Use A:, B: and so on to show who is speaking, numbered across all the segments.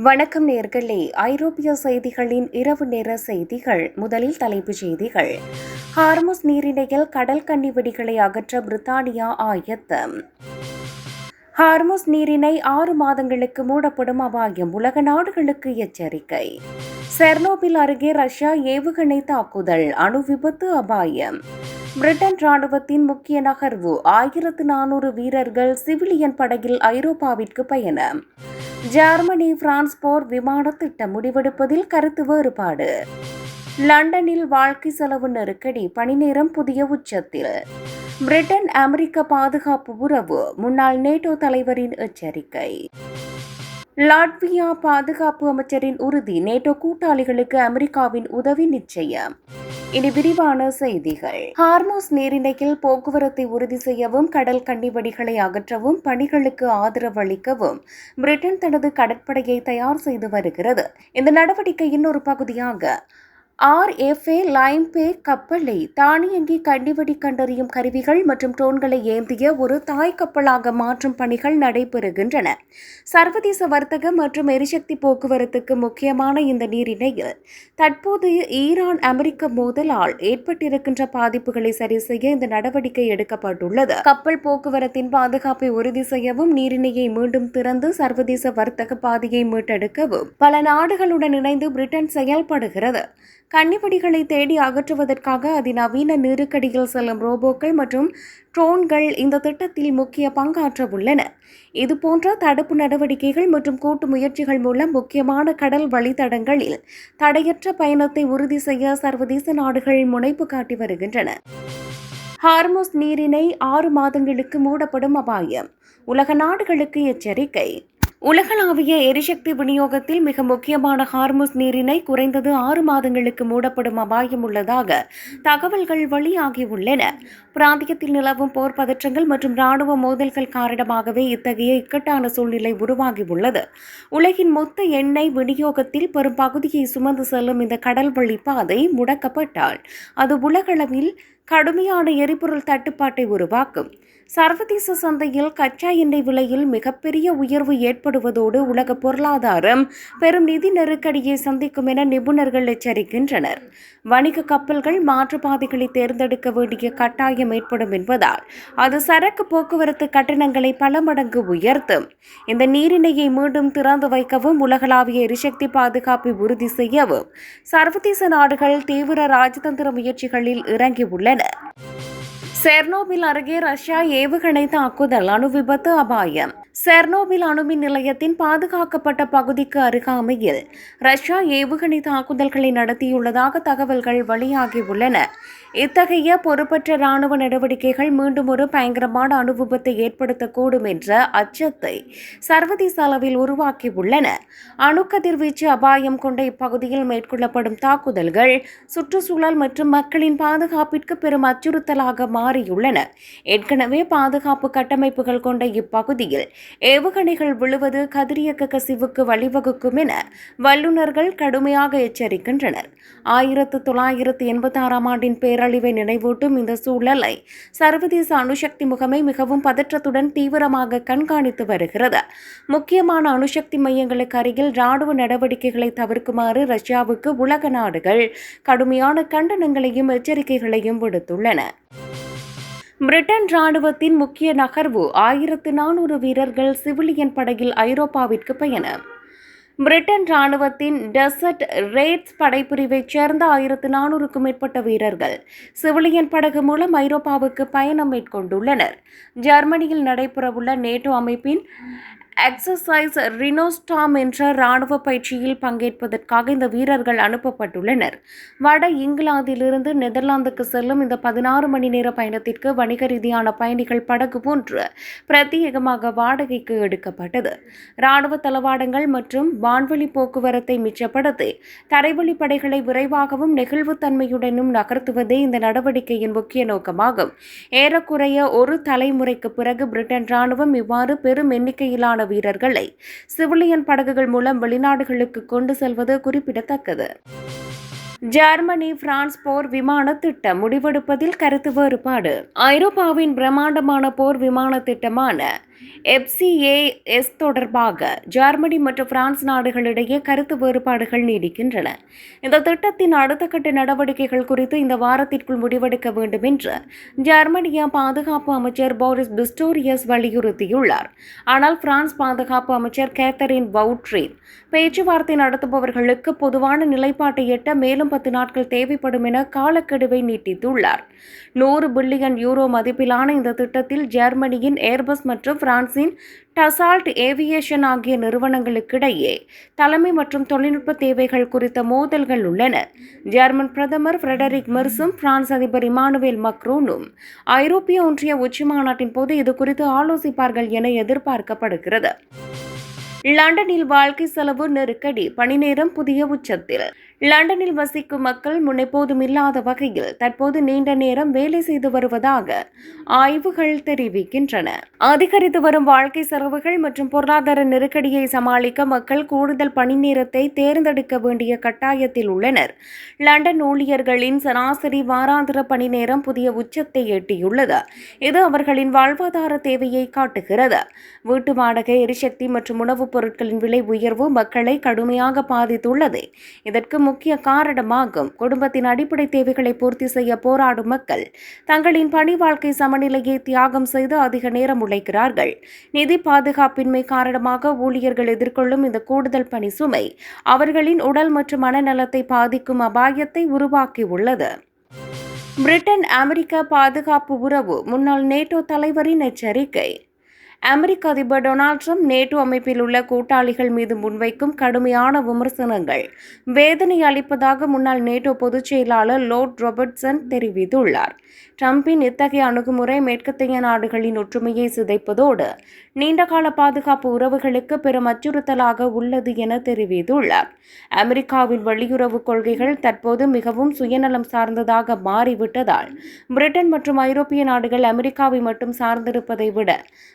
A: வணக்கம் நேர்களே. ஐரோப்பிய செய்திகளின் இரவு நேர செய்திகள். முதலில் தலைப்புச் செய்திகள். ஹார்முஸ் நீரிணையில் கடல் கன்னி வெடிகளை அகற்ற பிரித்தானியா ஆயத்தம். ஹார்முஸ் நீரிணை 6 மாதங்களுக்கு மூடப்படும் அபாயம், உலக நாடுகளுக்கு எச்சரிக்கை. செர்னோபில் அருகே ரஷ்யா ஏவுகணை தாக்குதல், அணு விபத்து அபாயம். பிரிட்டன் ராணுவத்தின் முக்கிய நகர்வு, 1400 வீரர்கள் சிவிலியன் படகில் ஐரோப்பாவிற்கு பயணம். ஜெர்மனி பிரான்ஸ் போர் விமான திட்டம் முடிவெடுப்பதில் கருத்து வேறுபாடு. லண்டனில் வாழ்க்கை செலவு நெருக்கடி, பணி நேரம் புதிய உச்சத்தில். பிரிட்டன் அமெரிக்க பாதுகாப்பு உறவு, முன்னாள் நேட்டோ தலைவரின் எச்சரிக்கை. லாட்வியா பாதுகாப்பு அமைச்சரின் உறுதி, நேட்டோ கூட்டாளிகளுக்கு அமெரிக்காவின் உதவி நிச்சயம். இனி விரிவான செய்திகள். ஹார்முஸ் நீரிணையில் போக்குவரத்தை உறுதி செய்யவும் கடல் கன்னிவெடிகளை அகற்றவும் பணிகளுக்கு ஆதரவு அளிக்கவும் பிரிட்டன் தனது கடற்படையை தயார் செய்து வருகிறது. இந்த நடவடிக்கையின் ஒரு பகுதியாக RFA லைம்பே கப்பலை தானியங்கி கன்னிவெடி கண்டறியும் கருவிகள் மற்றும் ட்ரோன்களை ஏந்திய ஒரு தாய் கப்பலாக மாற்றும் பணிகள் நடைபெறுகின்றன. சர்வதேச வர்த்தக மற்றும் எரிசக்தி போக்குவரத்துக்கு முக்கியமான இந்த நீரிணையில் தற்போது ஈரான் அமெரிக்க மோதலால் ஏற்பட்டிருக்கின்ற பாதிப்புகளை சரி செய்ய இந்த நடவடிக்கை எடுக்கப்பட்டுள்ளது. கப்பல் போக்குவரத்தின் பாதுகாப்பை உறுதி செய்யவும் நீரிணையை மீண்டும் திறந்து சர்வதேச வர்த்தக பாதையை மீட்டெடுக்கவும் பல நாடுகளுடன் இணைந்து பிரிட்டன் செயல்படுகிறது. கன்னிவெடிகளை தேடி அகற்றுவதற்காக அதிநவீன நீருக்கடியில் செல்லும் ரோபோக்கள் மற்றும் ட்ரோன்கள் இந்த திட்டத்தில் முக்கிய பங்காற்ற உள்ளன. இதுபோன்ற தடுப்பு நடவடிக்கைகள் மற்றும் கூட்டு முயற்சிகள் மூலம் முக்கியமான கடல் வழித்தடங்களில் தடையற்ற பயணத்தை உறுதி செய்ய சர்வதேச நாடுகள் முனைப்பு காட்டி வருகின்றன. ஹார்முஸ் நீரிணை 6 மாதங்களுக்கு மூடப்படும் அபாயம், உலக நாடுகளுக்கு எச்சரிக்கை. உலகளாவிய எரிசக்தி விநியோகத்தில் மிக முக்கியமான ஹார்முஸ் நீரிணை குறைந்தது 6 மாதங்களுக்கு மூடப்படும் அபாயம் உள்ளதாக தகவல்கள் வெளியாகியுள்ளன. பிராந்தியத்தில் நிலவும் போர் பதற்றங்கள் மற்றும் ராணுவ மோதல்கள் காரணமாகவே இத்தகைய இக்கட்டான சூழ்நிலை உருவாகியுள்ளது. உலகின் மொத்த எண்ணெய் விநியோகத்தில் பெரும் பகுதியை சுமந்து செல்லும் இந்த கடல் வழி பாதை முடக்கப்பட்டால் அது உலகளவில் கடுமையான எரிபொருள் தட்டுப்பாட்டை உருவாக்கும். சர்வதேச சந்தையில் கச்சா எண்ணெய் விலையில் மிகப்பெரிய உயர்வு ஏற்படுவதோடு உலக பொருளாதாரம் பெரும் நிதி நெருக்கடியை சந்திக்கும் என நிபுணர்கள் எச்சரிக்கின்றனர். வணிக கப்பல்கள் மாற்றுப்பாதைகளை தேர்ந்தெடுக்க வேண்டிய கட்டாயம் ஏற்படும் என்பதால் அது சரக்கு போக்குவரத்து கட்டணங்களை பல மடங்கு உயர்த்தும். இந்த நீரிணையை மீண்டும் திறந்து வைக்கவும் உலகளாவிய எரிசக்தி பாதுகாப்பை உறுதி செய்யவும் சர்வதேச நாடுகள் தீவிர ராஜதந்திர முயற்சிகளில் இறங்கியுள்ளன. செர்னோபில் அருகே ரஷ்யா ஏவுகணை தாக்குதல், அணு விபத்து அபாயம். செர்னோபில் அணுமின் நிலையத்தின் பாதுகாக்கப்பட்ட பகுதிக்கு அருகாமையில் ரஷ்யா ஏவுகணை தாக்குதல்களை நடத்தியுள்ளதாக தகவல்கள் வெளியாகியுள்ளன. இத்தகைய பொறுப்பற்ற ராணுவ நடவடிக்கைகள் மீண்டும் ஒரு பயங்கரமான அணு விபத்தை ஏற்படுத்தக்கூடும் என்ற அச்சத்தை சர்வதேச அளவில் உருவாக்கியுள்ளன. அணுக்கதிர்வீச்சு அபாயம் கொண்ட இப்பகுதியில் மேற்கொள்ளப்படும் தாக்குதல்கள் சுற்றுச்சூழல் மற்றும் மக்களின் பாதுகாப்பிற்கு பெரும் அச்சுறுத்தலாக மாறியுள்ளன. ஏற்கனவே பாதுகாப்பு கட்டமைப்புகள் கொண்ட இப்பகுதியில் ஏவுகணைகள் விழுவது கதிரியக்க கசிவுக்கு வழிவகுக்கும் என வல்லுநர்கள் கடுமையாக எச்சரிக்கின்றனர். 1986 ஆண்டின் பேரழிவை நினைவூட்டும் இந்த சூழலை சர்வதேச அணுசக்தி முகமை மிகவும் பதற்றத்துடன் தீவிரமாக கண்காணித்து வருகிறது. முக்கியமான அணுசக்தி மையங்களுக்கு அருகில் ராணுவ நடவடிக்கைகளை தவிர்க்குமாறு ரஷ்யாவுக்கு உலக நாடுகள் கடுமையான கண்டனங்களையும் எச்சரிக்கைகளையும் விடுத்துள்ளன. பிரிட்டன் ராணுவத்தின் முக்கிய நகர்வு, 1400 வீரர்கள் சிவிலியன் படகில் ஐரோப்பாவிற்கு பயணம். பிரிட்டன் ராணுவத்தின் டெசர்ட் ரேட்ஸ் படைப்பிரிவைச் சேர்ந்த 1400க்கும் மேற்பட்ட வீரர்கள் சிவிலியன் படகு மூலம் ஐரோப்பாவுக்கு பயணம் மேற்கொண்டுள்ளனர். ஜெர்மனியில் நடைபெறவுள்ள நேட்டோ அமைப்பின் எக்ஸசைஸ் ரினோஸ்டாம் என்ற ராணுவ பயிற்சியில் பங்கேற்பதற்காக இந்த வீரர்கள் அனுப்பப்பட்டுள்ளனர். வட இங்கிலாந்திலிருந்து நெதர்லாந்துக்கு செல்லும் இந்த 16 மணி நேர பயணத்திற்கு வணிக ரீதியான பயணிகள் படகு ஒன்று பிரத்யேகமாக வாடகைக்கு எடுக்கப்பட்டது. ராணுவ தளவாடங்கள் மற்றும் வான்வெளி போக்குவரத்தை மிச்சப்படுத்தி தரைவழி படைகளை விரைவாகவும் நெகிழ்வுத்தன்மையுடனும் நகர்த்துவதே இந்த நடவடிக்கையின் முக்கிய நோக்கமாகும். ஏறக்குறைய ஒரு தலைமுறைக்கு பிறகு பிரிட்டன் ராணுவம் இவ்வாறு பெரும் எண்ணிக்கையிலான வீரர்களை சிவிலியன் படகுகள் மூலம் வெளிநாடுகளுக்கு கொண்டு செல்வது குறிப்பிடத்தக்கது. ஜெர்மனி பிரான்ஸ் போர் விமான திட்டம் முடிவெடுப்பதில் கருத்து வேறுபாடு. ஐரோப்பாவின் பிரம்மாண்டமான போர் விமான திட்டமான FCAS தொடர்பாக ஜெர்மனி மற்றும் பிரான்ஸ் நாடுகளிடையே கருத்து வேறுபாடுகள் நீடிக்கின்றன. இந்த திட்டத்தின் அடுத்த கட்ட நடவடிக்கைகள் குறித்து இந்த வாரத்திற்குள் முடிவெடுக்க வேண்டும் என்று ஜெர்மனிய பாதுகாப்பு அமைச்சர் போரிஸ் பிஸ்டோரியஸ் வலியுறுத்தியுள்ளார். ஆனால் பிரான்ஸ் பாதுகாப்பு அமைச்சர் கேத்தரின் வவுட்ரின் பேச்சுவார்த்தை நடத்துபவர்களுக்கு பொதுவான நிலைப்பாட்டை எட்ட மேலும் 10 நாட்கள் தேவைப்படும் என காலக்கெடுவை நீட்டித்துள்ளார். 100 பில்லியன் யூரோ மதிப்பிலான இந்த திட்டத்தில் ஜெர்மனியின் ஏர்பஸ் மற்றும் பிரான்சின் டசால்ட் ஏவியேஷன் ஆகிய நிறுவனங்களுக்கிடையே தலைமை மற்றும் தொழில்நுட்ப தேவைகள் குறித்த மோதல்கள் உள்ளன. ஜெர்மன் பிரதமர் ஃபிரெடரிக் மெர்ஸும் பிரான்ஸ் அதிபர் இமானுவேல் மக்ரோனும் ஐரோப்பிய ஒன்றிய உச்சிமாநாட்டின் போது இது குறித்து ஆலோசிப்பார்கள் என எதிர்பார்க்கப்படுகிறது. லண்டனில் வாழ்க்கை செலவு நெருக்கடி, பணி நேரம் புதிய உச்சத்தில். லண்டனில் வசிக்கும் மக்கள் முன்னெப்போதும் இல்லாத வகையில் தற்போது நீண்ட நேரம் வேலை செய்து வருவதாக ஆய்வுகள் தெரிவிக்கின்றன. அதிகரித்து வரும் வாழ்க்கை செலவுகள் மற்றும் பொருளாதார நெருக்கடியை சமாளிக்க மக்கள் கூடுதல் பணி நேரத்தை தேர்ந்தெடுக்க வேண்டிய கட்டாயத்தில் உள்ளனர். லண்டன் ஊழியர்களின் சராசரி வாராந்திர பணி நேரம் புதிய உச்சத்தை எட்டியுள்ளது. இது அவர்களின் வாழ்வாதார தேவையை காட்டுகிறது. வீட்டு வாடகை, எரிசக்தி மற்றும் உணவுப் பொருட்களின் விலை உயர்வு மக்களை கடுமையாக பாதித்துள்ளது. இதற்கு முக்கிய காரணமாகும். குடும்பத்தின் அடிப்படை தேவைகளை பூர்த்தி செய்ய போராடும் மக்கள் தங்களின் பணி வாழ்க்கை சமநிலையை தியாகம் செய்து அதிக நேரம் உழைக்கிறார்கள். நிதி பாதுகாப்பின்மை காரணமாக ஊழியர்கள் எதிர்கொள்ளும் இந்த கூடுதல் பணி சுமை அவர்களின் உடல் மற்றும் மனநலத்தை பாதிக்கும் அபாயத்தை உருவாக்கியுள்ளது. பிரிட்டன் அமெரிக்க பாதுகாப்பு உறவு, முன்னாள் நேட்டோ தலைவரின் எச்சரிக்கை. அமெரிக்க அதிபர் டொனால்ட் ட்ரம்ப் நேட்டோ அமைப்பில் உள்ள கூட்டாளிகள் மீது முன்வைக்கும் கடுமையான விமர்சனங்கள் வேதனை அளிப்பதாக முன்னாள் நேட்டோ பொதுச் செயலாளர் லோர்ட் ராபர்ட்சன் தெரிவித்துள்ளார். ட்ரம்பின் இத்தகைய அணுகுமுறை மேற்கத்திய நாடுகளின் ஒற்றுமையை சிதைப்பதோடு நீண்டகால பாதுகாப்பு உறவுகளுக்கு பெரும் அச்சுறுத்தலாக உள்ளது என தெரிவித்துள்ளார். அமெரிக்காவின் வெளியுறவு கொள்கைகள் தற்போது மிகவும் சுயநலம் சார்ந்ததாக மாறிவிட்டதால் பிரிட்டன் மற்றும் ஐரோப்பிய நாடுகள் அமெரிக்காவை மட்டும் சார்ந்திருப்பதை விட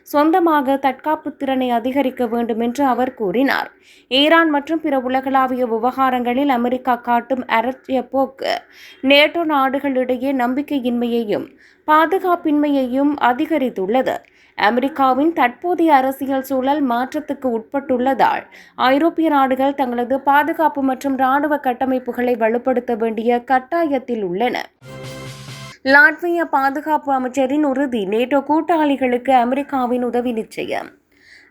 A: சொந்தமாக தற்காப்பு திறனை அதிகரிக்க வேண்டும் என்று அவர் கூறினார். ஈரான் மற்றும் பிற உலகளாவிய விவகாரங்களில் அமெரிக்கா காட்டும் அரசிய போக்கு நேட்டோ நாடுகளிடையே நம்பிக்கையின்மையையும் பாதுகாப்பின்மையையும் அதிகரித்துள்ளது. அமெரிக்காவின் தற்போதைய அரசியல் சூழல் மாற்றத்துக்கு உட்பட்டுள்ளதால் ஐரோப்பிய நாடுகள் தங்களது பாதுகாப்பு மற்றும் இராணுவ கட்டமைப்புகளை வலுப்படுத்த வேண்டிய கட்டாயத்தில் உள்ளன. லாட்வியா பாதுகாப்பு அமைச்சரின் உறுதி, நேட்டோ கூட்டாளிகளுக்கு அமெரிக்காவின் உதவி நிச்சயம்.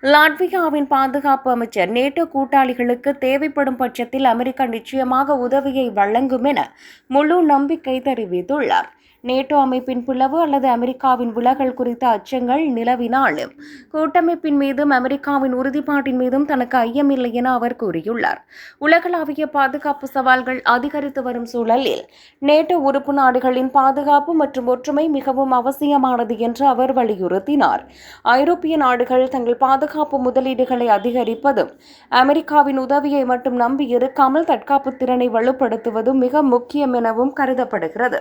A: லாட்வியாவின் பாதுகாப்பு அமைச்சர் நேட்டோ கூட்டாளிகளுக்கு தேவைப்படும் பட்சத்தில் அமெரிக்கா நிச்சயமாக உதவியை வழங்கும் என முழு நம்பிக்கை தெரிவித்துள்ளார். நேட்டோ அமைப்பின் பிளவு அல்லது அமெரிக்காவின் விலகல் குறித்த அச்சங்கள் நிலவினாலும் கூட்டமைப்பின் மீதும் அமெரிக்காவின் உறுதிப்பாட்டின் மீதும் தனக்கு ஐயமில்லை என அவர் கூறியுள்ளார். உலகளாவிய பாதுகாப்பு சவால்கள் அதிகரித்து வரும் சூழலில் நேட்டோ உறுப்பு நாடுகளின் பாதுகாப்பு மற்றும் ஒற்றுமை மிகவும் அவசியமானது என்று அவர் வலியுறுத்தினார். ஐரோப்பிய நாடுகள் தங்கள் பாதுகாப்பு முதலீடுகளை அதிகரிப்பதும் அமெரிக்காவின் உதவியை மட்டும் நம்பி இருக்காமல் தற்காப்பு திறனை வலுப்படுத்துவதும் மிக முக்கியம் எனவும் கருதப்படுகிறது.